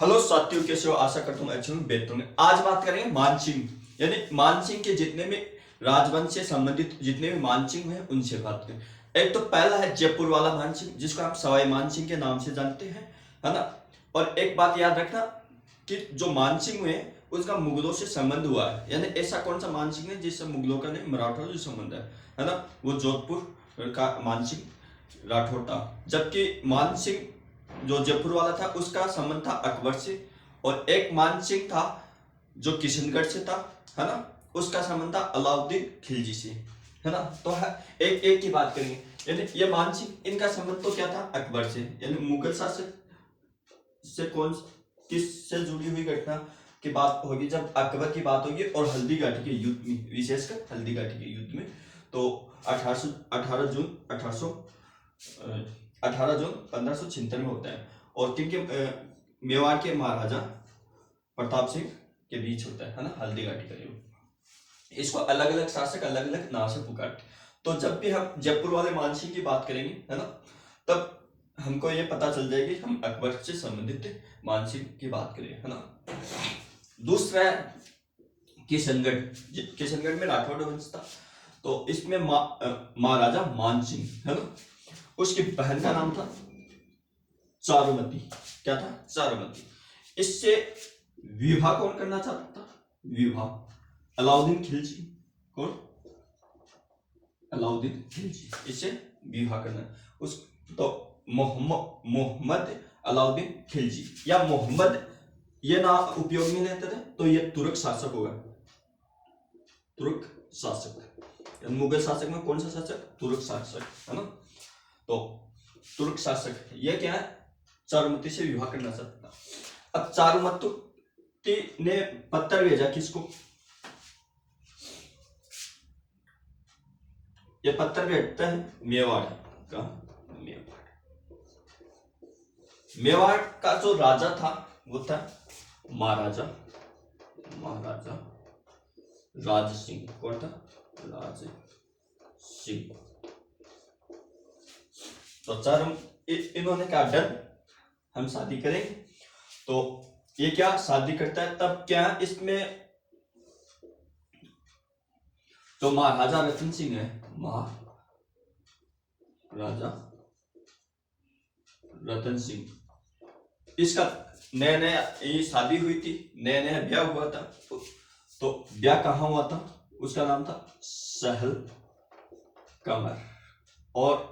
Hello साथियों, कैसे हो? आशा करता हूँ अच्छे बेहतर होंगे। आज बात करेंगे मानसिंह, यानी मानसिंह के जितने भी राजवंश से संबंधित जितने भी मानसिंह हैं उनसे बात करें। एक तो पहला है जयपुर वाला मानसिंह, जिसको हम सवाई मानसिंह के नाम से जानते हैं, है ना। और एक बात याद रखना कि जो मानसिंह हुए उसका मुगलों से संबंध हुआ है, यानी ऐसा कौन सा मानसिंह है जिससे मुगलों का नहीं मराठों से संबंध है ना। वो जोधपुर का मानसिंह राठौर था। जबकि मानसिंह जो जयपुर वाला था उसका संबंध था अकबर से, और एक मानसिंह था जो किशनगढ़ से था, है ना। उसका संबंध था अलाउद्दीन खिलजी से, है ना। तो है एक एक की बात करेंगे। यानी ये मानसिंह, इनका संबंध तो क्या था? अकबर से, यानी मुगल शासक से कौन किस से जुड़ी हुई घटना की बात होगी? जब अकबर की बात होगी और हल्दी घाटी के युद्ध में, विशेषकर हल्दी घाटी के युद्ध में। तो 18 जून 1576 में होता है, और किनके मेवाड़ के महाराजा प्रताप सिंह के बीच होता है ना, हल्दी घाटी का युद्ध। इसको अलग अलग शासक अलग अलग नाम से पुकारते। तो जब भी हम जयपुर वाले मानसिंह की बात करेंगे, है ना, तब हमको ये पता चल जाएगी हम अकबर से संबंधित मानसिंह की बात करें, है ना। दूसरा है किशनगढ़। किशनगढ़ में राठौड़ वंश था, तो इसमें महाराजा मानसिंह, है ना, उसकी बहन का नाम था चारुमती। क्या था? चारुमती। इससे विवाह कौन करना चाहता था? विवाह अलाउद्दीन खिलजी। कौन? अलाउद्दीन खिलजी। इससे विवाह करना उस, तो मोहम्मद अलाउद्दीन खिलजी या मोहम्मद, ये नाम उपयोग में लेते थे, तो ये तुर्क शासक होगा। तुर्क शासक, मुगल शासक में कौन सा शासक? तुर्क शासक, है ना। तो तुर्क शासक ये क्या है? चारुमती से विवाह करना चाहता था। अब चारुमती ने पत्र भेजा किसको? ये पत्र भेजता है मेवाड़ का। मेवाड़ का जो राजा था वो था महाराजा राज सिंह। कौन था? राज सिंह। तो इन्होंने कहा डन, हम शादी करेंगे। तो ये क्या शादी करता है, तब क्या इसमें जो महाराजा रतन सिंह है, महाराजा रतन सिंह, इसका नया नया ये शादी हुई थी, नया नया ब्याह हुआ था। तो ब्याह कहाँ हुआ था? उसका नाम था सहल कमर। और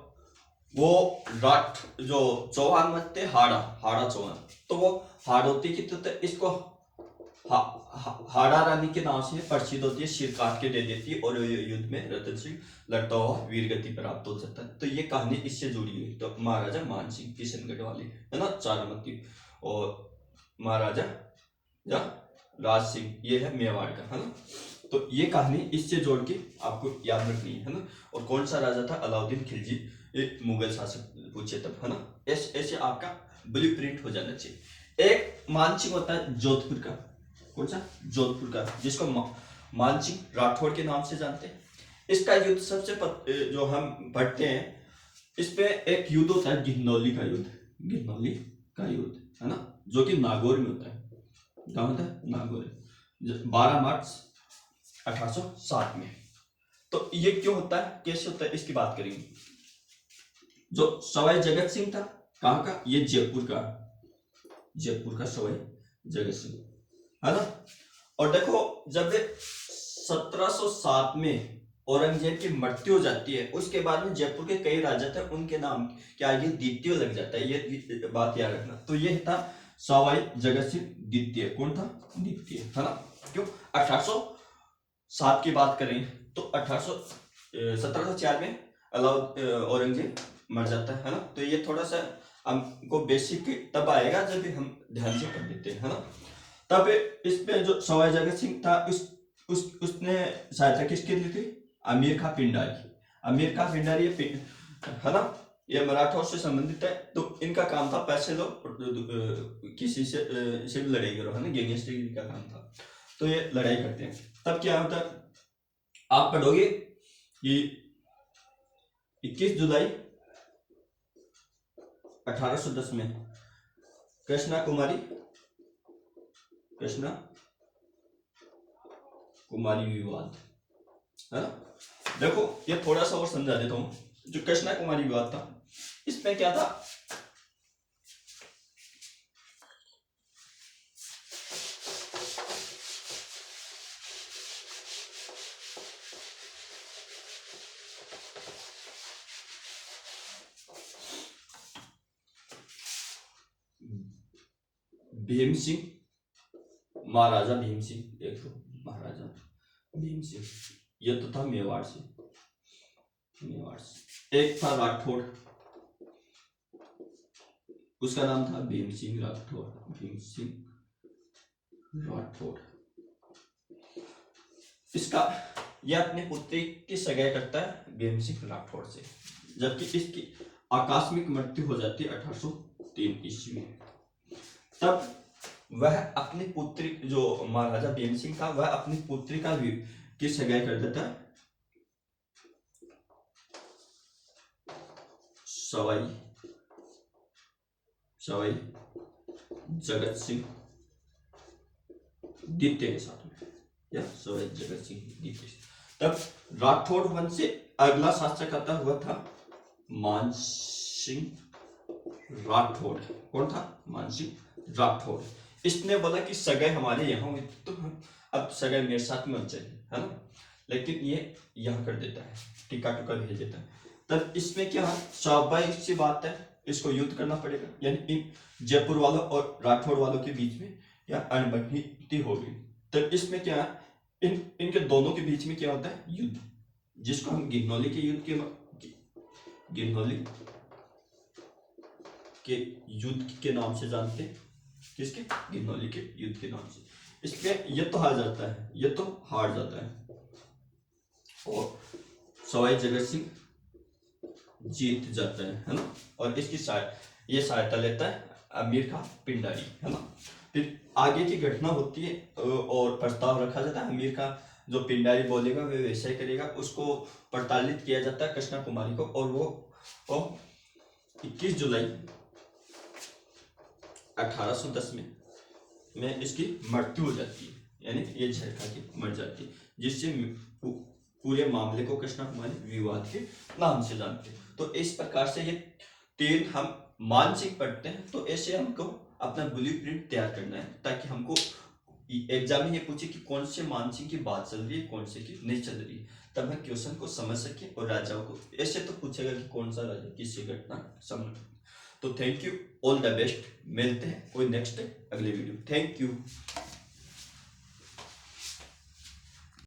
वो राठ जो चौहान मत थे, हाड़ा चौहान, तो वो हाड़ोती की तो इसको हाड़ा रानी के नाम से प्रसिद्ध होती है, सिर काट के दे देती है, और युद्ध में रतन सिंह लड़ता हुआ वीर गति प्राप्त हो जाता है। तो ये कहानी इससे जुड़ी हुई। तो महाराजा मान सिंह किशनगढ़ वाले, है ना, चारुमती, और महाराजा या राज सिंह ये है मेवाड़ का, है ना। तो ये कहानी इससे जोड़ के आपको याद रखनी है ना। और कौन सा राजा था? अलाउद्दीन खिलजी, एक मुगल शासक पूछे तब, है ना। ऐसे आपका ब्लूप्रिंट हो जाना चाहिए। एक मानसिंह होता है जोधपुर का। कौन सा? जोधपुर का, जिसको मानसिंह राठौड़ के नाम से जानते हैं। इसका युद्ध सबसे जो हम पढ़ते हैं, इस पे एक युद्ध होता है घिनौली का युद्ध। घिनौली का युद्ध, है ना, जो कि नागौर में होता है। कहाँ होता है? नागौर। 12 मार्च 1807 में। तो ये क्यों होता है, कैसे होता है, इसकी बात करेंगे। जो सवाई जगत सिंह था, कहाँ का? ये जयपुर का सवाई जगत सिंह, है ना। और देखो, जब 1707 में औरंगजेब की मृत्यु हो जाती है, उसके बाद में जयपुर के कई राजा थे, उनके नाम क्या ये द्वितीय लग जाता है, ये बात याद रखना। तो ये था सवाई जगत सिंह द्वितीय। कौन था? द्वितीय, है ना। क्यों? 1807 की बात करें तो 1704 में औरंगजेब मर जाता है ना। तो ये थोड़ा सा हमको बेसिक तब आएगा जब भी हम ध्यान से पढ़ लेते हैं, है ना। तब इसमें जो सवाई जगत सिंह था, उसने सहायता किसके लिए थी? अमीर खां पिंडारी। अमीर खां पिंडारी है ना, ये मराठों से संबंधित है। तो इनका काम था पैसे लो, किसी से भी लड़ाई करो, है ना, गैंगस्टर का काम था। तो ये लड़ाई करते हैं। तब क्या होता है, आप पढ़ोगे कि 21 जुलाई 1810 में कृष्णा कुमारी कृष्णा कुमारी विवाद, है ना। देखो ये थोड़ा सा और समझा देता हूँ। जो कृष्णा कुमारी विवाद था, इसमें क्या था, भीम सिंह, महाराजा भीम सिंह, एक तो महाराजा भीम सिंह, ये तो था मेवाड़ से, मेवाड़ से। एक था राठौड़, उसका नाम था भीम सिंह राठौड़, भीम सिंह राठौड़। इसका यह अपने पुत्री की सगाई करता है भीम सिंह राठौड़ से, जबकि इसकी आकस्मिक मृत्यु हो जाती है 1803 ईस्वी में। तब वह अपनी पुत्री, जो महाराजा भीम सिंह था, वह अपनी पुत्री का भी की सगाई कर देता है सवाई सवाई जगत सिंह द्वितीय के साथ में, या सवाई जगत सिंह द्वितीय। तब राठौड़ वंश से अगला शासक आता हुआ था मान सिंह राठौड़। कौन था? मान सिंह राठौड़। इसने बोला कि सगाई हमारे यहाँ हुई तो हम अब सगाई मेरे साथ में चाहिए, है ना। लेकिन ये यहाँ कर देता है, टिक्का टुक्का भेज देता है। तब इसमें क्या स्वाभाविक सी बात है, इसको युद्ध करना पड़ेगा, यानी इन जयपुर वालों और राठौड़ वालों के बीच में या अनबंधी हो गई। तब इसमें क्या इनके दोनों के बीच में क्या होता है? युद्ध, जिसको हम गिरनौली के युद्ध के नाम से जानते हैं। किसके? गिरनौली के युद्ध के नाम से। इसमें ये तो हार जाता है, ये तो हार जाता है, और सवाई जगत सिंह जीत जाता है ना। और इसकी ये सहायता लेता है अमीर खां पिंडारी, है ना। फिर आगे की घटना होती है और प्रस्ताव रखा जाता है, अमीर खां जो पिंडारी बोलेगा वे वैसे ही करेगा। उसको प्रताड़ित किया जाता है कृष्णा कुमारी को, और वो 21 जुलाई 1810 में इसकी मृत्यु हो जाती है, यानी ये जहर खा के मर जाती है, जिससे पूरे मामले को कृष्णा कुमारी विवाद के नाम से जानते हैं। तो इस प्रकार से ये 3 हम मानसिक पढ़ते हैं। तो ऐसे हमको अपना ब्लूप्रिंट तैयार करना है, ताकि हमको एग्जाम में ये पूछे कि कौन से मानसिक की बात चल रही है, कौन से की नहीं चल रही है, तब हम क्वेश्चन को समझ सके। और राजाओं को ऐसे तो पूछेगा कि कौन सा राजा किससे घटना समझ। तो thank you, all the best. मिलते हैं कोई नेक्स्ट अगले वीडियो। Thank you.